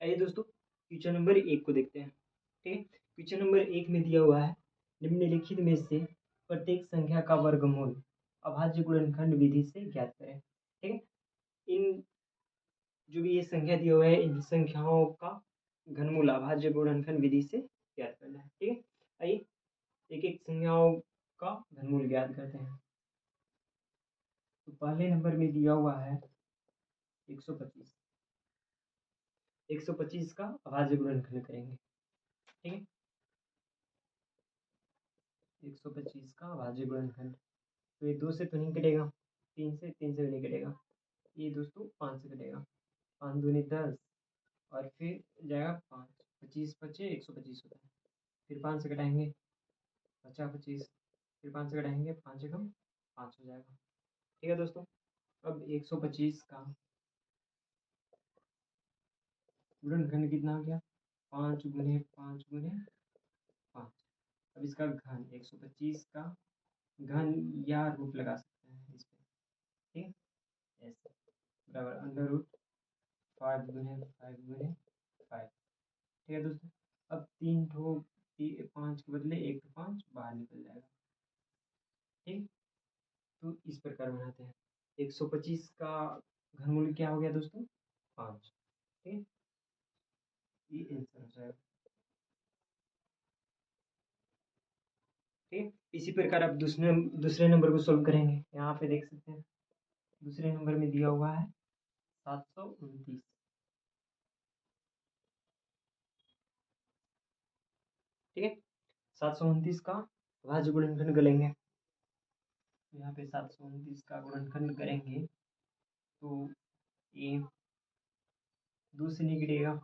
आइए दोस्तों, question number 1 को देखते हैं। ठीक है, क्वेश्चन नंबर 1 में दिया हुआ है, निम्नलिखित में से प्रत्येक संख्या का वर्गमूल अभाज्य गुणनखंड विधि से ज्ञात करें। ठीक है, इन जो भी ये संख्या दिया हुआ है, इन संख्याओं का घनमूल अभाज्य गुणनखंड विधि से ज्ञात करना है। ठीक है, आइए एक एक संख्याओं का घनमूल ज्ञात करते हैं। तो पहले नंबर में दिया हुआ है 125। 125 का अभाज्य गुणनखंड करेंगे। ठीक है, 125 का अभाज्य गुणनखंड, तो ये 2 से तो नहीं कटेगा, 3 से भी नहीं कटेगा, ये दोस्तों 5 से कटेगा। 5 दूनी 10 और फिर जाएगा 5, 25 बचे 125 होता है। फिर 5 से घटाएंगे, बचा 25, फिर 5 से घटाएंगे, 5 एकम 5 हो जाएगा। ठीक है दोस्तों, अब 125 का गुणनखंड कितना हो गया, 5 गुने 5 गुने 5। अब इसका घन 125 का घन या रूट लगा सकते हैं इस पे। ठीक है, ऐसे बराबर अंडर रूट 5 गुने 5 गुने 5। ठीक है दोस्तों, अब 5 के बदले 1 तो 5 बाहर निकल जाएगा। ठीक, तो इस प्रकार बनाते हैं। 125 का घनमूल क्या हो गया दोस्तों, 5। ठीक है, ये आंसर हो जाएगा। ठीक है, इसी प्रकार आप दूसरे नंबर को सॉल्व करेंगे। यहाँ पे देख सकते हैं, दूसरे नंबर में दिया हुआ है 729। ठीक है, 729 का अभाज्य गुणनखंड करेंगे। यहाँ पे 729 का गुणनखंड करेंगे तो ये 2 से नहीं गिरेगा,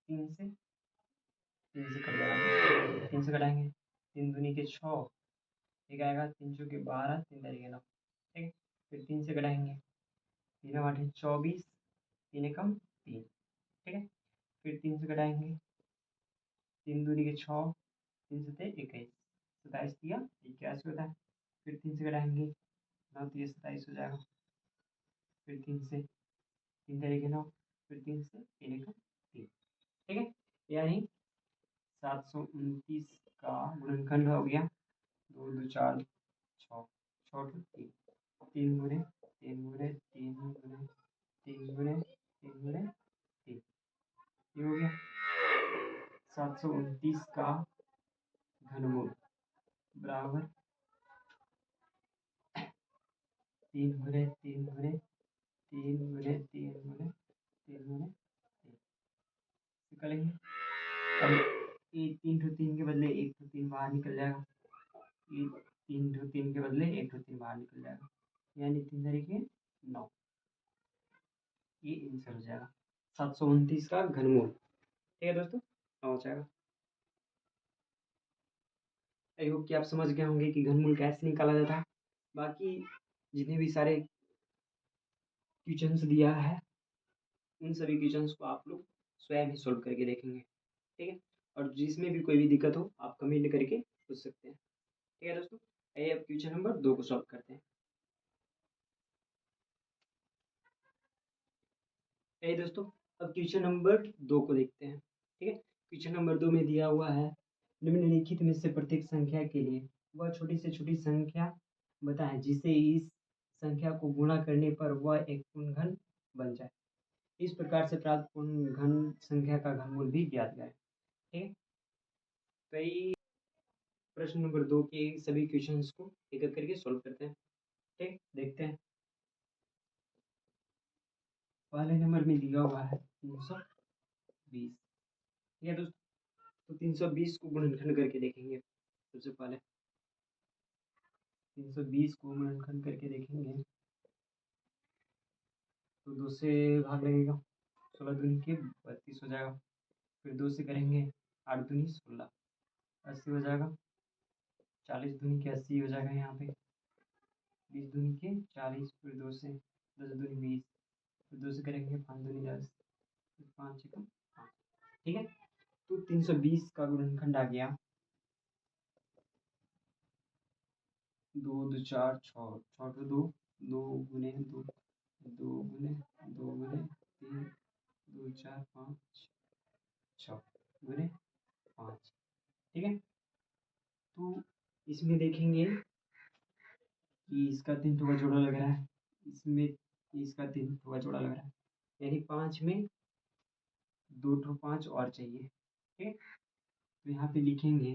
3 से कट जाएगा, 3 से कटाएंगे, 3 दूनी के 6, एक आएगा 3 चौके 12, 3 तारीख 9। ठीक है, फिर 3 से कटाएंगे, 3 आठ 24, 3 एकम 3। ठीक है, फिर 3 से कटाएंगे, 3 दूनी के 6, 3 सते 21, 27 दिया 81 होता है। फिर 3 से कटाएंगे, 9 तो ये 27 हो जाएगा। फिर 3 से 3 तारीख 9, फिर 3 से 3 एकम 3। ठीक है, यानी 729 का गुणनखंड हो गया 2 2 4 6, 6 3, 3 गुने 3 गुने 3 गुने 3 गुने 3 गुने 3, ये हो गया 729 का घनमूल बराबर 3 गुने 3 गुने 3 गुने 3 गुने 3 गुने 3 निकालेंगे। अब ये 3 के बदले 1 बाहर निकल जाएगा, ये 3 के बदले 1 बाहर निकल जाएगा, यानी 3 तरीके 9, ये आंसर हो जाएगा 729 का घनमूल। ठीक है दोस्तों, 9 हो जाएगा। आई होप कि आप समझ गए होंगे कि घनमूल कैसे निकाला जाता है। बाकी जितने भी सारे क्वेश्चंस दिया है, उन सभी क्वेश्चंस को आप लोग स्वयं ही सोल्व करके देखेंगे। ठीक है, और जिसमें भी कोई भी दिक्कत हो आप कमेंट करके पूछ सकते हैं। ठीक है दोस्तों, आइए अब क्वेश्चन नंबर 2 को सॉल्व करते हैं। आइए दोस्तों, अब क्वेश्चन नंबर 2 को देखते हैं। ठीक है, क्वेश्चन नंबर 2 में दिया हुआ है, निम्नलिखित में से प्रत्येक संख्या के लिए वह छोटी से छोटी संख्या बताएं जिसे इस संख्या को गुणा करने पर वह एक पूर्ण घन बन जाए। इस प्रकार से प्राप्त पूर्ण घन संख्या का घनमूल भी ज्ञात करें। ठीक है, तो ये प्रश्न नंबर 2 के सभी क्वेश्चंस को एक एक करके सॉल्व करते हैं। ठीक, देखते हैं। पहले नंबर में दिया हुआ है 320। ठीक है दोस्तों, तो 320 को गुणनखंड करके देखेंगे। सबसे पहले 320 को गुणनखंड करके देखेंगे तो 2 से भाग लगेगा, 16 दूनी के 32 हो जाएगा। फिर 2 से करेंगे, 8 दूनी 16, 80 हो जाएगा। 40 दूनी के 80 हो जाएगा यहाँ पे, 20 दूनी के 40, फिर 2 से 10 दूनी 20, फिर 2 से करेंगे 5 दूनी 10, फिर 5 एकम 5। ठीक है, तो 320 का गुणनखंड आ गया 2 2 4 6, 6 2 2, 2 गुने 2, 2 गुने 2 गुने 3, 2 4 5 6 गुने 5। ठीक है, तो इसमें देखेंगे कि इसका 3 का जोड़ा लग रहा है, इसमें इसका 3 का जोड़ा लग रहा है, यानी 5 में 2 5 और चाहिए। ठीक है, तो यहाँ पे लिखेंगे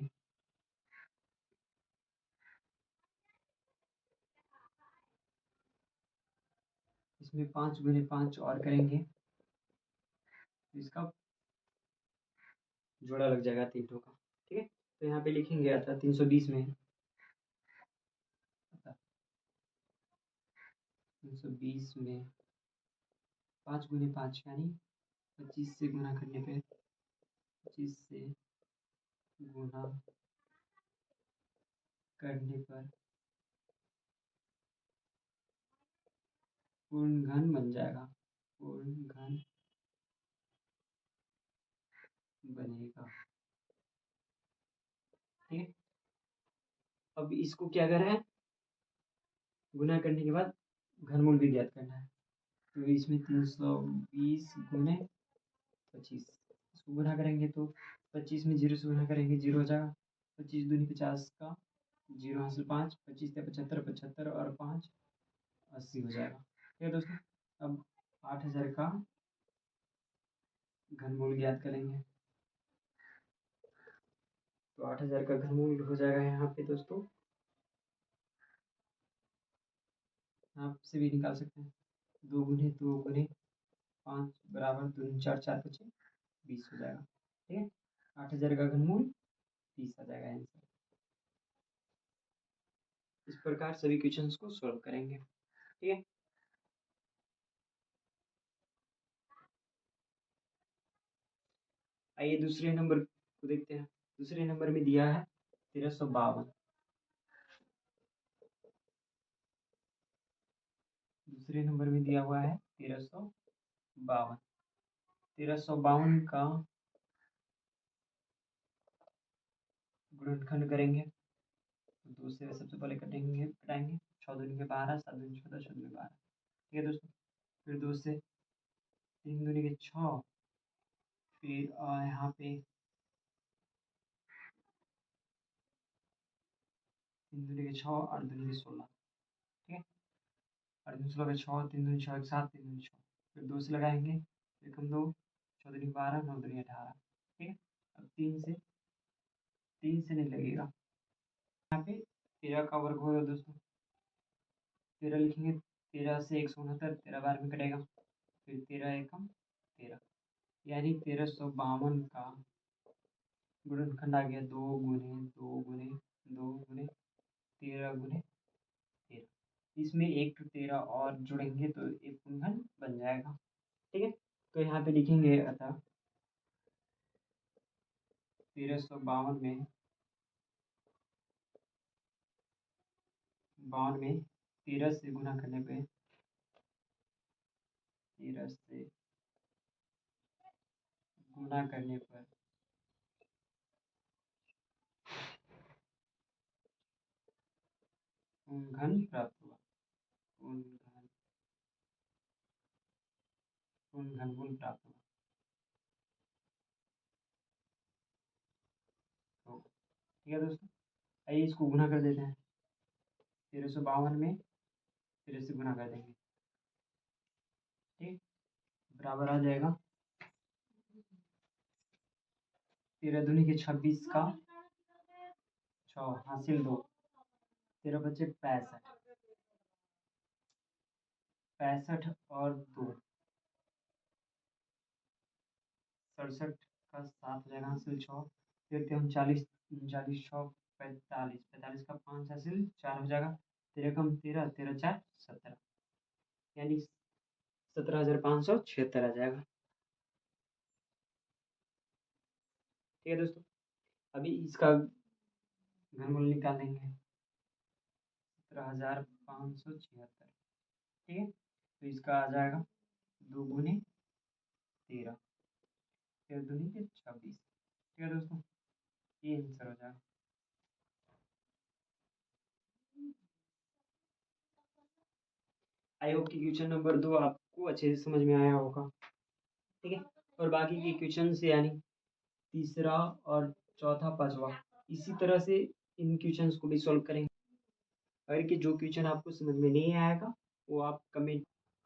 इसमें 5 गुने 5 और करेंगे तो इसका जोड़ा लग जाएगा 3 का। ठीक है, तो यहाँ पे लिखेंगे अतः 320 में 320 में 5 गुने 5 यानी 25 से गुना करने पे 25 से गुना करने पर पूर्ण घन बन जाएगा, पूर्ण घन बनेगा। ठीक है, अब इसको क्या करना है, गुना करने के बाद घनमूल भी ज्ञात करना है। तो इसमें 320 गुने 25, इसको गुना करेंगे तो 25 में 0 से गुना करेंगे 0 हो जाएगा, 25 दूनी 50 का 0 हासिल 5, 25 से 75, 75 और 5 80 हो जाएगा। ठीक है दोस्तों, अब 8000 का घनमूल ज्ञात करेंगे, तो 8000 का घनमूल हो जाएगा यहाँ पे दोस्तों, आप से भी निकाल सकते हैं, 2 गुने 2 गुने 5 बराबर 2 4 4 25 20 हो जाएगा। ठीक है, 8000 का घनमूल 30 आ जाएगा आंसर। इस प्रकार सभी क्वेश्चंस को सॉल्व करेंगे। ठीक है, आइए दूसरे नंबर को देखते हैं। दूसरे नंबर में दिया है 1352। दूसरे नंबर में दिया हुआ है 1352। 1352 का गुणनखंड करेंगे तो 2 से सबसे पहले कटाएंगे 6 दूनी के 12, 7 दूनी 14, 6 दूनी 12। ठीक है दोस्तों, फिर 2 से 3 दूनी के 6, फिर यहाँ पे 3 दूनी के 6, 8 दूनी के 16। ठीक है, 8 दूनी 16 के 6, 3 दूनी 6 7, 3 दूनी 6, फिर 2 से लगाएंगे, एक हम 2, 6 दूनी 12, 9 दूनी 18। ठीक है, अब 3 से नहीं लगेगा, यहाँ पे 13 का वर्ग होगा दोस्तों, 13 लिखेंगे, 13 से 169, 13 बार में कटेगा, फिर 13 एकम 13, यानी 1352 का गुणनखंड आ गया 2 गुने 2 गुने 2 गुने 13 गुने 13। इसमें एक 13 और जोड़ेंगे तो एक गुणनखंड बन जाएगा। ठीक है, तो यहाँ पे लिखेंगे अतः 1352 में 13 से गुना करने पे 13 से गुना करने पर घन प्राप्त हुआ, घनमूल प्राप्त हुआ। तो ठीक है दोस्तों, आइए इसको गुना कर देते हैं, 1352 में 13 से गुना कर देंगे। ठीक, बराबर आ जाएगा 13 दूनी के 26 का 6 हासिल 2, 13 बचे 65, 65 और 2 67 का 7 हो जाएगा हासिल 6, फिर 39 39 6 45, 45 का 5 हासिल 4 हो जाएगा, 13 कम 13, 13 4 17, यानी 17,576 आ जाएगा। ठीक है दोस्तों, अभी इसका घनमूल निकालेंगे 17,576। ठीक है, तो इसका आ जाएगा 2 गुने 13, 13 दूनी के 26। ठीक है दोस्तों, ये आंसर हो जाएगा। आई होप कि क्वेश्चन नंबर 2 आपको अच्छे से समझ में आया होगा। ठीक है, और बाकी के क्वेश्चन यानी तीसरा और चौथा पांचवा। इसी तरह से इन क्वेश्चंस को भी सॉल्व करेंगे। अगर कि जो क्वेश्चन आपको समझ में नहीं आएगा वो आप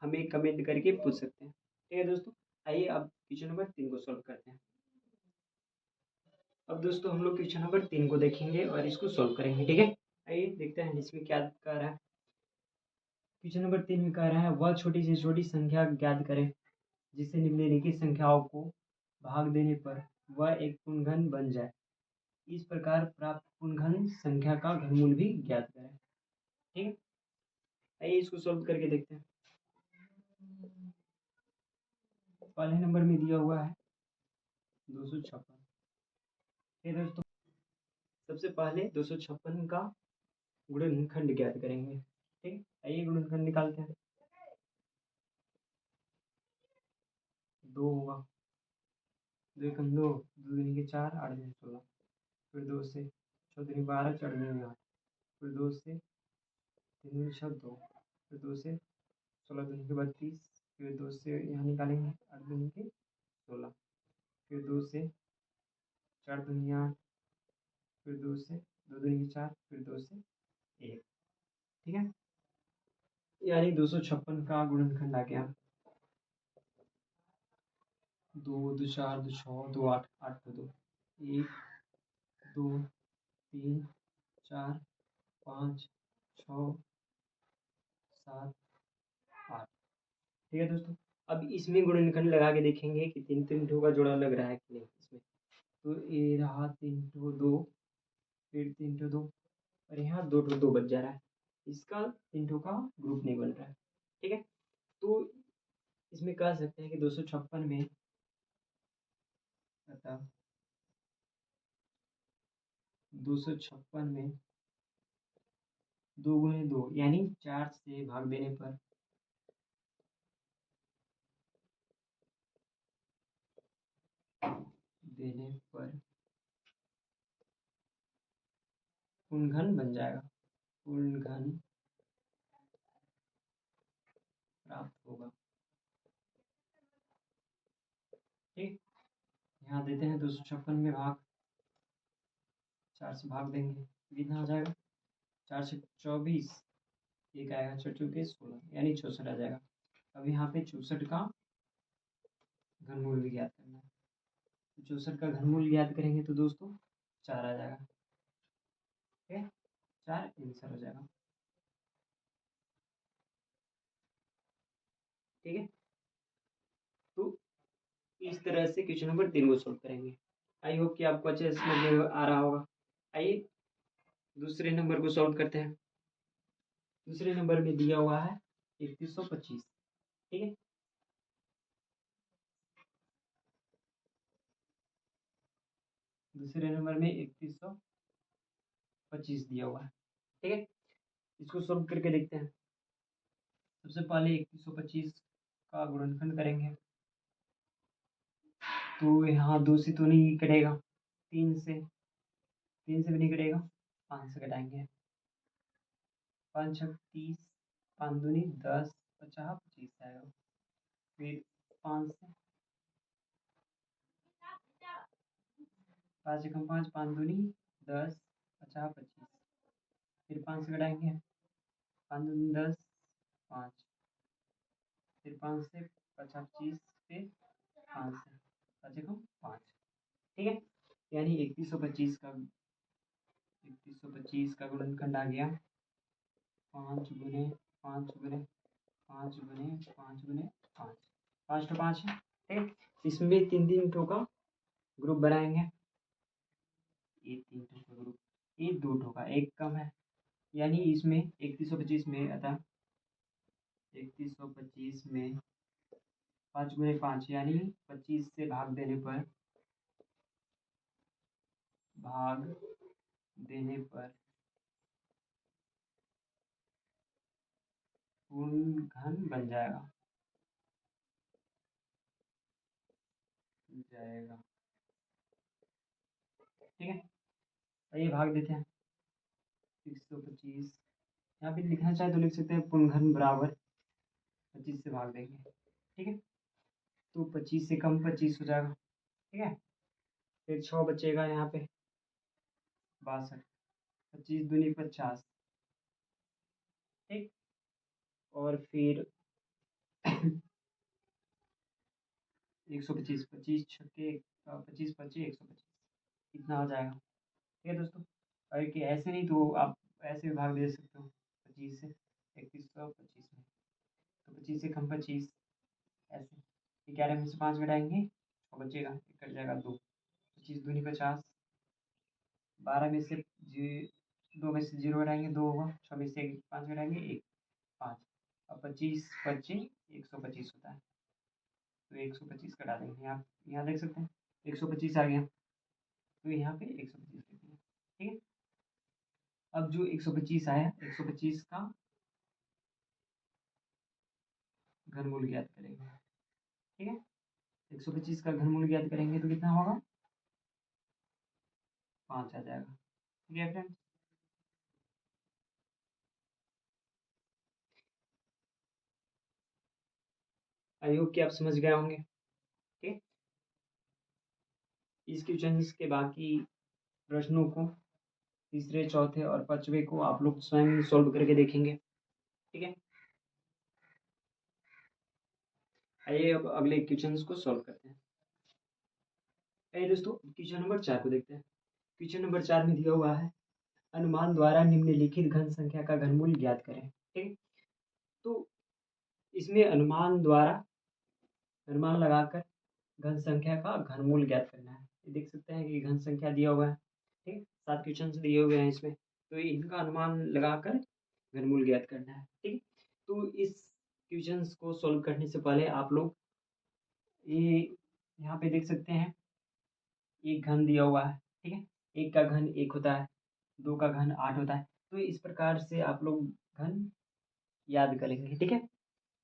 हमें कमेंट करके पूछ सकते हैं। ठीक है दोस्तों, आइए अब क्वेश्चन नंबर 3 को सॉल्व करते हैं। अब दोस्तों हम लोग क्वेश्चन नंबर 3 को देखेंगे और इसको सॉल्व करेंगे। ठीक है, आइए देखते हैं इसमें क्या कह रहा है। क्वेश्चन नंबर 3 में कह रहा है वह छोटी से छोटी संख्या ज्ञात करें जिससे निम्नलिखित संख्याओं को भाग देने पर वह एक पूर्णघन बन जाए। इस प्रकार प्राप्त पूर्णघन संख्या का घनमूल भी ज्ञात करें। ठीक है, आइए इसको सॉल्व करके देखते हैं। पहले नंबर में दिया हुआ है 256। ठीक है दोस्तों, सबसे पहले 256 का गुणनखंड ज्ञात करेंगे। ठीक है, आइए गुणनखंड निकालते हैं। 2 होगा, 2 एकम 2, 2 दूनी के 4, 8 दूनी 16, फिर 2 से 6 दूनी 12, 4 दूनी 8, फिर 2 से 3 दूनी 6 2, फिर 2 से 16 दूनी के 32, फिर 2 से यहाँ निकालेंगे 8 दूनी के 16, फिर 2 से 4 दूनी 8, फिर 2 से 2 दूनी के 4, फिर 2 से 1। ठीक है, यानी 256 का गुणनखंड आ गया 2 2 4 2 6 2 8 8 2 1 2 3 4 5 6 7 8। ठीक है दोस्तों, अब इसमें गुणनखंड लगा के देखेंगे कि 3 3 ठो का जोड़ा लग रहा है कि नहीं इसमें। तो ये रहा 3 ठो 2, फिर 3 ठो 2, और यहाँ 2 ठो 2 बच जा रहा है। इसका 3 ठो का ग्रुप नहीं बन रहा है। ठीक है, तो इसमें कह सकते हैं कि 256 में अतः 256 में 2 गुणे 2 यानी 4 से भाग देने पर पूर्णघन बन जाएगा, पूर्णघन प्राप्त होगा। ठीक, यहाँ देते हैं 256 में भाग 4 से भाग देंगे, कितना आ जाएगा 4 से 24, एक आएगा 4 चौके 16 यानी 64 आ जाएगा। अब यहाँ पे 64 का घनमूल भी ज्ञात करना है। तो 64 का घनमूल ज्ञात करेंगे तो दोस्तों 4 आ जाएगा। ठीक है, 4 आंसर हो जाएगा। ठीक है, तो इस तरह से क्वेश्चन नंबर 3 को सोल्व करेंगे। आई होप कि आपको अच्छे से समझ में आ रहा होगा। आइए दूसरे नंबर को सॉल्व करते हैं। दूसरे नंबर में दिया हुआ है 3125। ठीक है, दूसरे नंबर में 3125 दिया हुआ है। ठीक है, इसको सॉल्व करके देखते हैं। सबसे पहले 3125 का गुणनखंड करेंगे तो यहाँ 2 से तो नहीं कटेगा, 3 से भी नहीं कटेगा, 5 से घटाएंगे, 5 छक 30, 5 दूनी 10, 50 25 आएगा। फिर 5 से 5 एकम 5, 5 दूनी 10, 50 25, फिर 5 से घटाएंगे, 5 दूनी 10, 5, फिर 5 से 50 25, फिर 5 से 5 एकम 5। ठीक है, यानी 3125 का गुणनखंड आ गया 5 गुने 5 गुने 5 गुने 5 गुने 5, 5 तो 5 है। ठीक है, इसमें 3 3 ठो का ग्रुप बनाएंगे, ये 3 ठो का ग्रुप, ये 2 ठो का, एक कम है, यानी इसमें 3125 में अतः 3125 में 5 गुने 5 यानी 25 से भाग देने पर पूर्णघन बन जाएगा। ठीक है, आइए भाग देते हैं 125। यहाँ पे लिखना चाहे तो लिख सकते हैं पूर्णघन बराबर 25 से भाग देंगे। ठीक है, तो 25 से कम 25 हो जाएगा। ठीक है, फिर 6 बचेगा यहाँ पे 62, 25 दूनी 50, ठीक। और फिर 125, 25 छक्के 25 25 125, इतना हो जाएगा। ठीक है दोस्तों। और कि ऐसे नहीं तो आप ऐसे भी भाग दे सकते हो 25 से, 3125 में, तो 25 से कम 25, ऐसे 11 में से 5 घटाएंगे और बचेगा, कट जाएगा 2, 25 दूनी 50, 12 में से 2 में से 0 घटाएंगे 2 होगा, 6 में से 5 घटाएंगे 1, 5, और 25 25 125 होता है, तो 125 कटा देंगे। आप यहाँ देख सकते हैं 125 आ गया, तो यहाँ पे 125 लिख दिया। ठीक है। अब जो 125 आया, 125 का घनमूल ज्ञात करेंगे। ठीक है। 125 का घनमूल ज्ञात करेंगे तो कितना होगा, 5 आ जाएगा। ठीक है फ्रेंड्स। आई होप कि आप समझ गए होंगे। ठीक। इस क्वेश्चन के बाकी प्रश्नों को तीसरे, चौथे और पांचवे को आप लोग स्वयं सॉल्व करके देखेंगे। ठीक है। आइए अब अगले क्वेश्चन को सॉल्व करते हैं। आइए दोस्तों क्वेश्चन नंबर 4 को देखते हैं। क्वेश्चन नंबर 4 में दिया हुआ है, अनुमान द्वारा निम्नलिखित घन संख्या का घनमूल ज्ञात करें। ठीक है। तो इसमें अनुमान लगाकर घन संख्या का घनमूल ज्ञात करना है। ये देख सकते हैं कि घन संख्या दिया हुआ है। ठीक है। 7 क्वेश्चन दिए हुए हैं इसमें, तो इनका अनुमान लगाकर घनमूल ज्ञात करना है। ठीक है। तो इस क्वेश्चन को सॉल्व करने से पहले आप लोग ये यहाँ पे देख सकते हैं, एक घन दिया हुआ है। ठीक है। एक का घन 1 होता है, 2 का घन 8 होता है। तो इस प्रकार से आप लोग घन याद करेंगे। ठीक है।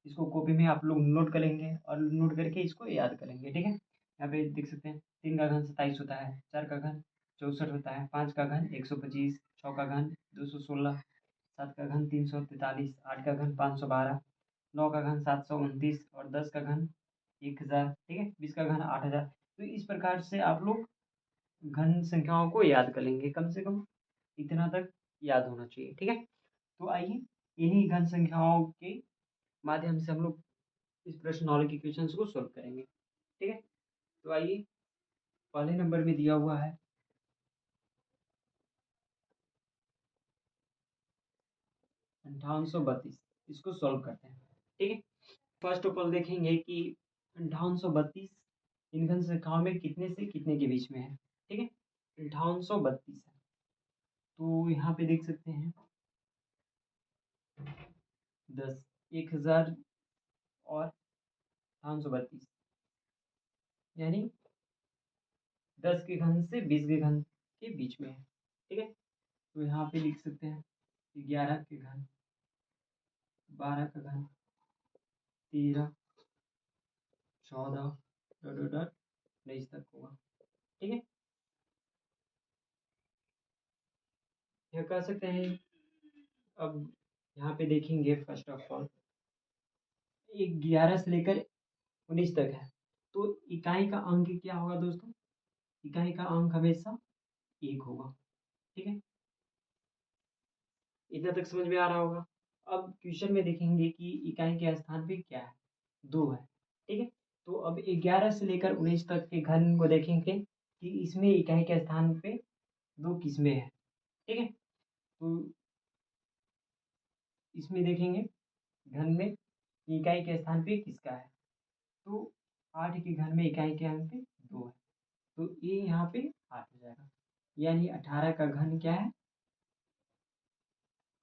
इसको कॉपी में आप लोग नोट करेंगे और नोट करके इसको याद करेंगे। ठीक है। यहाँ पे देख सकते हैं 3 का घन 27 होता है, 4 का घन 64 होता है, 5 का घन 125, 6 का घन 216, 7 का घन 343, 8 का घन 512, 9 का घन 729 और 10 का घन 1000। ठीक है। 20 का घन 8000। तो इस प्रकार से आप लोग घन संख्याओं को याद कर लेंगे। कम से कम इतना तक याद होना चाहिए। ठीक है। तो आइए इन्हीं घन संख्याओं के माध्यम से हम लोग इस प्रश्नावली के क्वेश्चंस को सॉल्व करेंगे। ठीक है। तो आइए पहले नंबर में दिया हुआ है 5832, इसको सॉल्व करते हैं। ठीक है। फर्स्ट ऑफ ऑल देखेंगे कि 5832 इन घन संख्याओं में कितने से कितने के बीच में है। ठीक है। 5832 है, तो यहाँ पे देख सकते हैं 10, 1000 और 5832, यानी 10 के घन से 20 के घन के बीच में है। ठीक है। तो यहाँ पे लिख सकते हैं 11 के घन, 12 का घन, 13, 14 डॉट डॉट डॉट 19 तक होगा। ठीक है। यह कह सकते हैं। अब यहाँ पे देखेंगे फर्स्ट ऑफ ऑल 11 से लेकर 19 तक है, तो इकाई का अंक क्या होगा दोस्तों, इकाई का अंक हमेशा 1 होगा। ठीक है। इतना तक समझ में आ रहा होगा। अब क्वेश्चन में देखेंगे कि इकाई के स्थान पे क्या है, 2 है। ठीक है। तो अब 11 से लेकर 19 तक के घन को देखेंगे कि इसमें इकाई के स्थान पे 2 किस्में हैं। ठीक है। तो इसमें देखेंगे घन में इकाई के स्थान पे किसका है, तो 8 के घन में इकाई के अंक पे 2 है, तो ये यहाँ पे 8 हो जाएगा। यानी 18 का घन क्या है,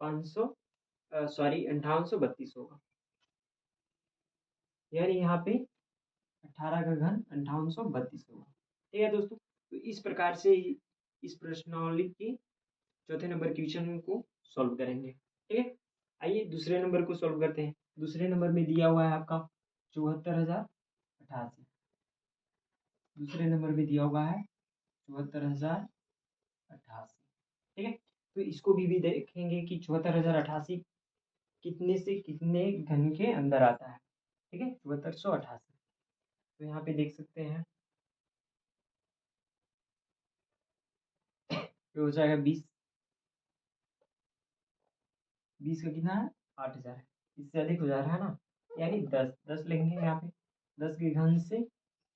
500 सॉरी 5832 होगा। यानी यहाँ पे 18 का घन 5832 होगा। ठीक है दोस्तों। तो इस प्रकार से इस प्रश्नावली के चौथे नंबर क्वेश्चन को सॉल्व करेंगे। ठीक है। आइए दूसरे नंबर को सॉल्व करते हैं। दूसरे नंबर में दिया हुआ है आपका 74,088। दूसरे नंबर में दिया हुआ है 74,088। ठीक है। तो इसको भी देखेंगे कि 74,088 कितने से कितने घन के अंदर आता है। ठीक है। 7488, तो यहाँ पे देख सकते हैं तो हो जाएगा 20। 20 का कितना है? 8000 है। इससे अधिक हो जा रहा है ना, यानी 10 10 लेंगे यहाँ पे। 10 के घन से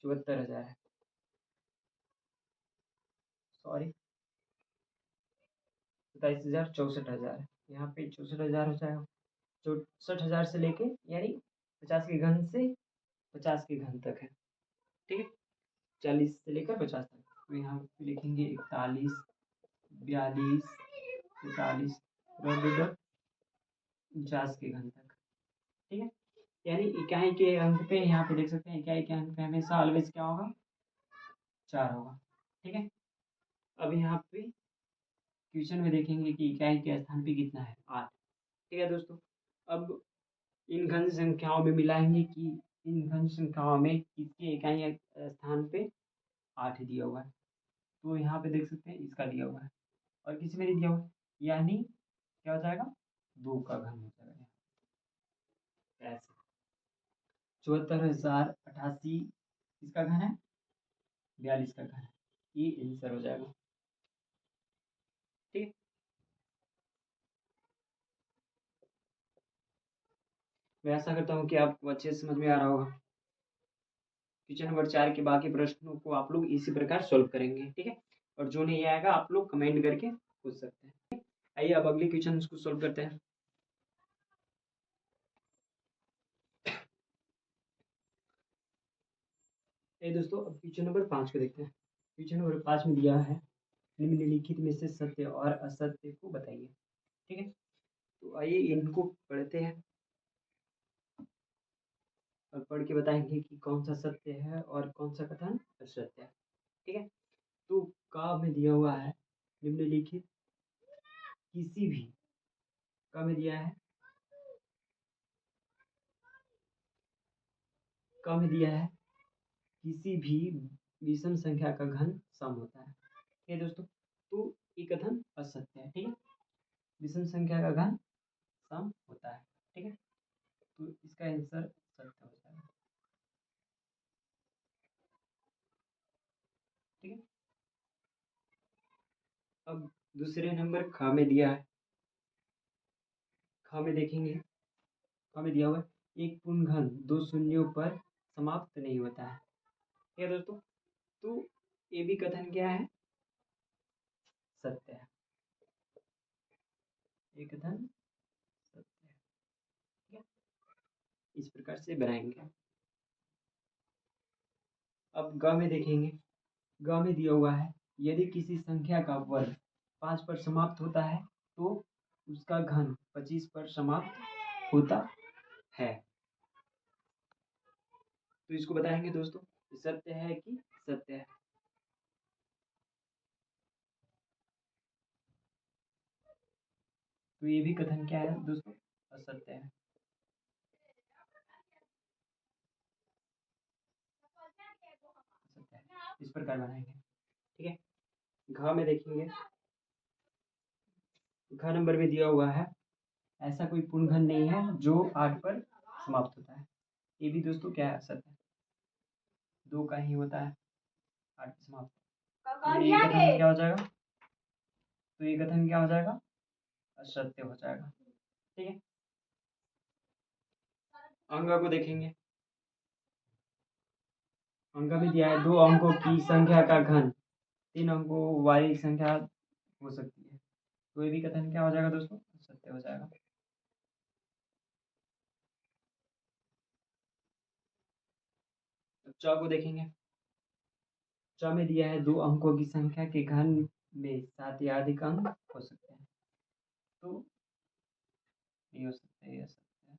74,000 है, सॉरी 27,000 64,000 है। यहाँ पे 64,000 हो जाएगा। 64,000 से लेके यानी 50 के घन से 50 के घन तक है, ठीक है। 40 से लेकर 50 तक। तो यहाँ पे लिखेंगे 41, 42, 43, 50 के घन तक, ठीक है। यानी इकाई के अंक पे यहाँ पे देख सकते हैं, इकाई के अंक पे हमेशा ऑलवेज क्या होगा? 4 होगा, ठीक है। अब यहाँ पे क्वेश्चन में देखेंगे कि इकाई के स्थान पे कितना है? 8, ठीक है दोस्तों। अब इन घन संख्याओं में मिलाएंगे कि इन घन संख्याओं में किसके इकाई स्थान पे 8 दिया हुआ है। तो यहाँ पे देख सकते हैं इसका दिया हुआ है और किसी में नहीं दिया हुआ है, यानी क्या हो जाएगा? 2 का घन हो जाएगा। ऐसे 74,088 किसका घन है? 42 का घन है। ये आंसर हो जाएगा, ठीक है। मैं आशा करता हूँ कि आपको अच्छे से समझ में आ रहा होगा। क्वेश्चन नंबर 4 के बाकी प्रश्नों को आप लोग इसी प्रकार सॉल्व करेंगे, ठीक है। और जो नहीं आएगा आप लोग कमेंट करके पूछ सकते हैं। आइए अब अगले क्वेश्चन को सॉल्व करते हैं। ये दोस्तों अब क्वेश्चन नंबर 5 को देखते हैं। क्वेश्चन नंबर 5 में दिया है निम्नलिखित में से सत्य और असत्य को बताइए, ठीक है। तो आइए इनको पढ़ते हैं और पढ़ के बताएंगे कि कौन सा सत्य है और कौन सा कथन असत्य है, ठीक है। तो का में दिया हुआ है निम्नलिखित किसी भी, का में दिया है, का में दिया है किसी भी विषम संख्या का घन सम होता है, ठीक है दोस्तों। तो ये कथन असत्य है, ठीक है। विषम संख्या का घन सम होता है, ठीक है। तो इसका आंसर सत्य हो जाएगा, ठीक है। अब दूसरे नंबर ख में दिया है। ख में देखेंगे, ख में दिया हुआ है एक पूर्ण घन 2 शून्यों पर समाप्त नहीं होता है, ठीक है दोस्तों। तो ये भी कथन क्या है? सत्य है, ये कथन सत्य है, ठीक है। इस प्रकार से बनाएंगे। अब ग में देखेंगे, ग में दिया हुआ है यदि किसी संख्या का वर्ग 5 पर समाप्त होता है तो उसका घन 25 पर समाप्त होता है। तो इसको बताएंगे दोस्तों, सत्य है कि सत्य है? तो ये भी कथन क्या है दोस्तों? असत्य है, असत्य है। इस प्रकार बनाएंगे, ठीक है। घ में देखेंगे, घ नंबर में दिया हुआ है ऐसा कोई पूर्ण घन नहीं है जो 8 पर समाप्त होता है। ये भी दोस्तों क्या है? असत्य है। 2 का ही होता है 8 पर समाप्त। तो ये कथन क्या हो जाएगा? तो ये कथन क्या हो जाएगा? असत्य हो जाएगा, ठीक है। अंक को देखेंगे, अंक में दिया है 2 अंकों की संख्या का घन 3 अंकों वाली संख्या हो सकती है। तो ये भी कथन क्या हो जाएगा दोस्तों? सत्य हो जाएगा। च को देखेंगे, च में दिया है 2 अंकों की संख्या के घन में 7 या अधिक अंक हो सकते हैं। तो ये हो सकते हैं, ये सकते हैं।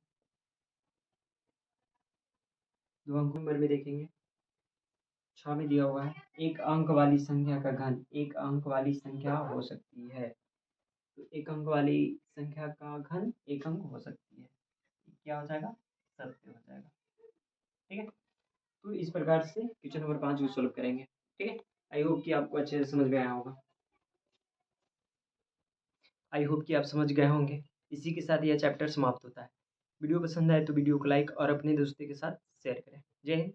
2 अंक नंबर में देखेंगे, 6 में दिया हुआ है एक अंक वाली संख्या का घन एक अंक वाली संख्या हो सकती है। तो एक अंक वाली संख्या का घन एक अंक हो सकती है, क्या हो जाएगा? सत्य हो जाएगा, ठीक है। तो इस प्रकार से क्वेश्चन नंबर 5 को सोल्व करेंगे, ठीक है। आई होप कि आपको अच्छे से समझ में आया होगा। आई होप कि आप समझ गए होंगे। इसी के साथ यह चैप्टर समाप्त होता है। वीडियो पसंद आए तो वीडियो को लाइक और अपने दोस्तों के साथ शेयर करें। जय हिंद,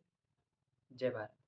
जय भारत।